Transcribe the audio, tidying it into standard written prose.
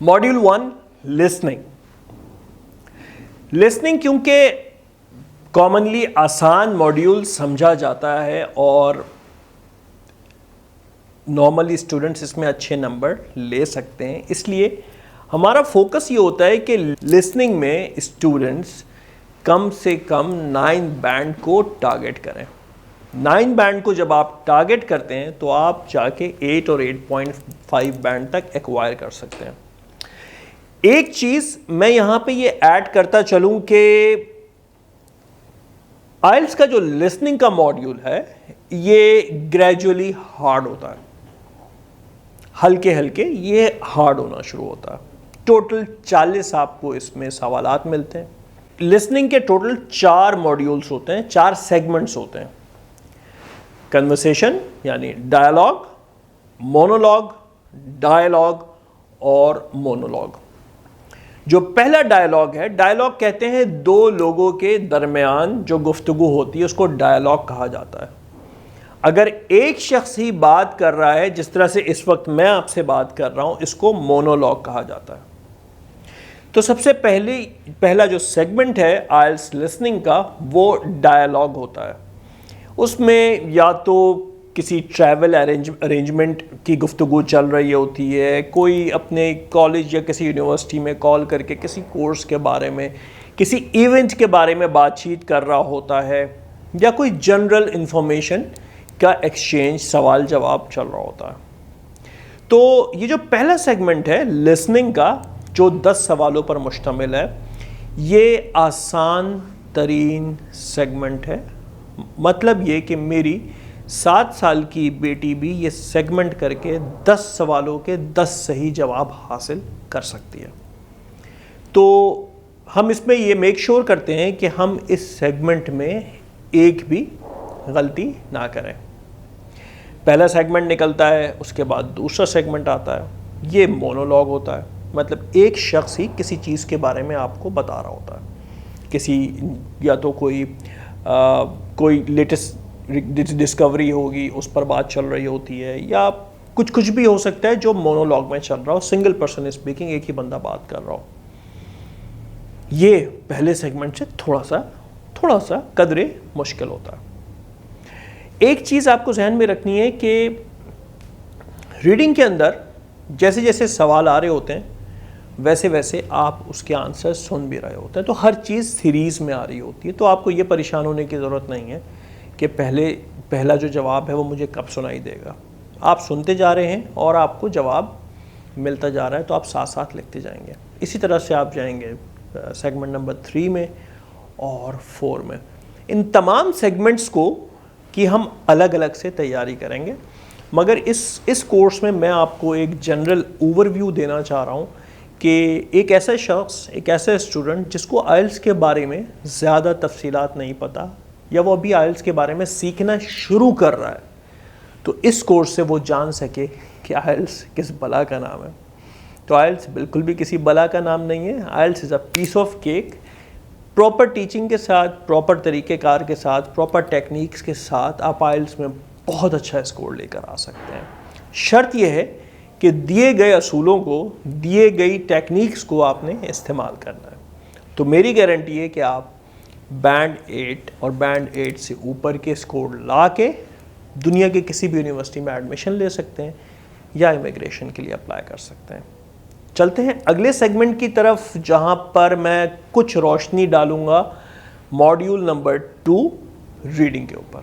Module 1 listening क्योंकि commonly आसान module समझा जाता है और नॉर्मली स्टूडेंट्स इसमें अच्छे नंबर ले सकते हैं, इसलिए हमारा फोकस ये होता है कि लिसनिंग में स्टूडेंट्स कम से कम 9 बैंड को टारगेट करें। 9 बैंड को जब आप टारगेट करते हैं तो आप जाके 8 और 8.5 बैंड तक एक्वायर कर सकते हैं। एक चीज़ मैं यहाँ पे ये ऐड करता चलूँ कि आइल्स का जो लिसनिंग का मॉड्यूल है ये ग्रेजुअली हार्ड होता है, हल्के हल्के ये हार्ड होना शुरू होता है। टोटल 40 आपको इसमें सवालात मिलते हैं। लिसनिंग के टोटल 4 मॉड्यूल्स होते हैं, 4 सेगमेंट्स होते हैं। कन्वर्सेशन यानी डायलॉग, मोनोलॉग, डायलॉग और मोनोलॉग। जो पहला डायलॉग है, डायलॉग कहते हैं दो लोगों के दरमियान जो गुफ्तगू होती है उसको डायलॉग कहा जाता है। अगर एक शख्स ही बात कर रहा है, जिस तरह से इस वक्त मैं आपसे बात कर रहा हूं, इसको मोनोलॉग कहा जाता है। तो सबसे पहला जो सेगमेंट है आइल्स लिसनिंग का वो डायलॉग होता है। उसमें या तो किसी ट्रैवल अरेंजमेंट की गुफ्तगू चल रही होती है, कोई अपने कॉलेज या किसी यूनिवर्सिटी में कॉल करके किसी कोर्स के बारे में, किसी इवेंट के बारे में बातचीत कर रहा होता है, या कोई जनरल इंफॉर्मेशन का एक्सचेंज, सवाल जवाब चल रहा होता है। तो ये जो पहला सेगमेंट है लिसनिंग का, जो 10 सवालों पर मुश्तमिल है, ये आसान तरीन सेगमेंट है। मतलब ये कि मेरी 7 साल की बेटी भी ये सेगमेंट करके 10 सवालों के 10 सही जवाब हासिल कर सकती है। तो हम इसमें ये मेक श्योर करते हैं कि हम इस सेगमेंट में एक भी गलती ना करें। पहला सेगमेंट निकलता है, उसके बाद दूसरा सेगमेंट आता है, ये मोनोलॉग होता है। मतलब एक शख्स ही किसी चीज़ के बारे में आपको बता रहा होता है, किसी या तो कोई लेटेस्ट डिस्कवरी होगी उस पर बात चल रही होती है, या कुछ भी हो सकता है जो मोनोलॉग में चल रहा हो, सिंगल पर्सन स्पीकिंग, एक ही बंदा बात कर रहा हो। ये पहले सेगमेंट से थोड़ा सा कदरे मुश्किल होता है। एक चीज़ आपको जहन में रखनी है कि रीडिंग के अंदर जैसे जैसे सवाल आ रहे होते हैं वैसे वैसे आप उसके आंसर सुन भी रहे होते हैं, तो हर चीज़ सीरीज़ में आ रही होती है। तो आपको ये परेशान होने की ज़रूरत नहीं है कि पहला जो जवाब है वो मुझे कब सुनाई देगा। आप सुनते जा रहे हैं और आपको जवाब मिलता जा रहा है, तो आप साथ साथ लिखते जाएंगे। इसी तरह से आप जाएंगे सेगमेंट नंबर 3 में और 4 में। इन तमाम सेगमेंट्स को कि हम अलग अलग से तैयारी करेंगे, मगर इस कोर्स में मैं आपको एक जनरल ओवरव्यू देना चाह रहा हूँ कि एक ऐसा शख्स, एक ऐसा स्टूडेंट जिसको आइल्स के बारे में ज़्यादा तफसीलात नहीं पता, या वो अभी आइल्स के बारे में सीखना शुरू कर रहा है, तो इस कोर्स से वो जान सके कि आइल्स किस बला का नाम है। तो आइल्स बिल्कुल भी किसी बला का नाम नहीं है। IELTS is a piece of cake. Proper teaching के साथ, प्रॉपर तरीक़ेकार के साथ, प्रॉपर टेक्निक्स के साथ आप आइल्स में बहुत अच्छा स्कोर लेकर आ सकते हैं। शर्त यह है कि दिए गए असूलों को, दिए गई टेक्निक्स को आपने इस्तेमाल करना है। तो मेरी गारंटी है कि आप बैंड 8 और बैंड 8 से ऊपर के स्कोर ला के दुनिया के किसी भी यूनिवर्सिटी में एडमिशन ले सकते हैं या इमिग्रेशन के लिए अप्लाई कर सकते हैं। चलते हैं अगले सेगमेंट की तरफ, जहां पर मैं कुछ रोशनी डालूंगा मॉड्यूल नंबर 2 रीडिंग के ऊपर।